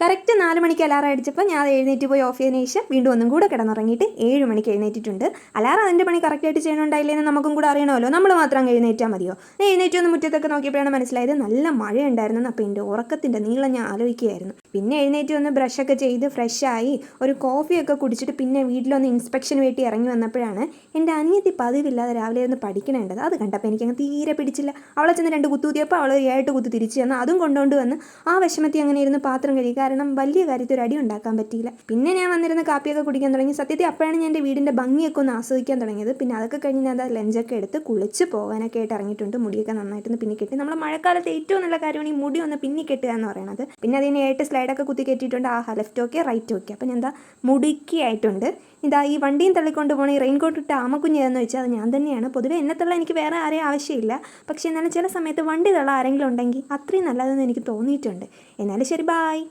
Correct 4 മണിക്ക് alarm അടിച്ചപ്പോൾ ഞാൻ എഴുന്നേറ്റ് പോയി ഓഫ് ചെയ്തതിന് ശേഷം വീണ്ടും ഒന്നും കൂടെ കിടന്നുറങ്ങിയിട്ട് 7 മണിക്ക് എഴുന്നേറ്റിട്ടുണ്ട്. അലാറം അതിൻ്റെ പണി കറക്റ്റായിട്ട് ചെയ്യണമുണ്ടായില്ലെന്ന് നമുക്കും കൂടെ അറിയണമല്ലോ, നമ്മൾ മാത്രം അങ്ങ് എഴുന്നേറ്റാൽ മതിയോ? ഞാൻ എഴുന്നേറ്റ് വന്ന് മുറ്റത്തൊക്കെ നോക്കിയപ്പോഴാണ് മനസ്സിലായത് നല്ല മഴയുണ്ടായിരുന്നു. അപ്പോൾ എൻ്റെ ഉറക്കത്തിൻ്റെ നീളം ഞാൻ ആലോചിക്കുകയായിരുന്നു. പിന്നെ എഴുന്നേറ്റ് വന്ന് ബ്രഷൊക്കെ ചെയ്ത് ഫ്രഷായി ഒരു കോഫിയൊക്കെ കുടിച്ചിട്ട് പിന്നെ വീട്ടിലൊന്ന് ഇൻസ്പെക്ഷൻ വേണ്ടി ഇറങ്ങി വന്നപ്പോഴാണ് എൻ്റെ അനിയത്തി പതിവില്ലാതെ രാവിലെ ഒന്ന് പഠിക്കണേണ്ടത്. അത് കണ്ടപ്പോൾ എനിക്കങ്ങ് തീരെ പിടിച്ചില്ല. അവളെ ചെന്ന് 2 കുത്തിയപ്പോൾ അവൾ 7 കുത്തി തിരിച്ചു തന്നു. അതും കൊണ്ടുകൊണ്ട് വന്ന് ആ വിഷമത്തി അങ്ങനെ ഇരുന്ന് പാത്രം കഴുകി. കാരണം വലിയ കാര്യത്തിൽ ഒരു അടി ഉണ്ടാക്കാൻ പറ്റിയില്ല. പിന്നെ ഞാൻ വന്നിരുന്ന് കാപ്പിയൊക്കെ കുടിക്കാൻ തുടങ്ങി. സത്യത്തിൽ അപ്പോഴാണ് ഞാൻ എൻ്റെ വീടിൻ്റെ ഭംഗിയൊക്കെ ഒന്ന് ആസ്വദിക്കാൻ തുടങ്ങിയത്. പിന്നെ അതൊക്കെ കഴിഞ്ഞ് ഞാൻ ലഞ്ചൊക്കെ എടുത്ത് കുളിച്ച് പോകാനൊക്കെ ആയിട്ട് ഇറങ്ങിയിട്ടുണ്ട്. മുടിയൊക്കെ നന്നായിട്ടൊന്ന് പിന്നി കെട്ടി. നമ്മൾ മഴക്കാലത്ത് ഏറ്റവും നല്ല കാര്യമാണ് ഈ മുടി ഒന്ന് പിന്നി കെട്ടുക എന്ന് പറയുന്നത്. പിന്നെ അതിന് 8 സ്ലൈഡൊക്കെ കുത്തി കെട്ടിയിട്ടുണ്ട്. Left okay right okay. അപ്പം ഞാൻ മുടുക്കി ആയിട്ടുണ്ട്. ഈ വണ്ടിയും തള്ളിക്കൊണ്ട് പോകണം. ഈ റെയിൻകോട്ട് ഇട്ട് ആമക്കുഞ്ഞതെന്ന് വെച്ചാൽ അത് ഞാൻ തന്നെയാണ്. പൊതുവേ എന്നെ തള്ള എനിക്ക് വേറെ ആരെയും ആവശ്യമില്ല. പക്ഷേ എന്നാലും ചില സമയത്ത് വണ്ടി തള്ള ആരെങ്കിലും ഉണ്ടെങ്കിൽ അത്രയും നല്ലതെന്ന് എനിക്ക് തോന്നിയിട്ടുണ്ട്. എന്നാലും ശരി, ബായ്.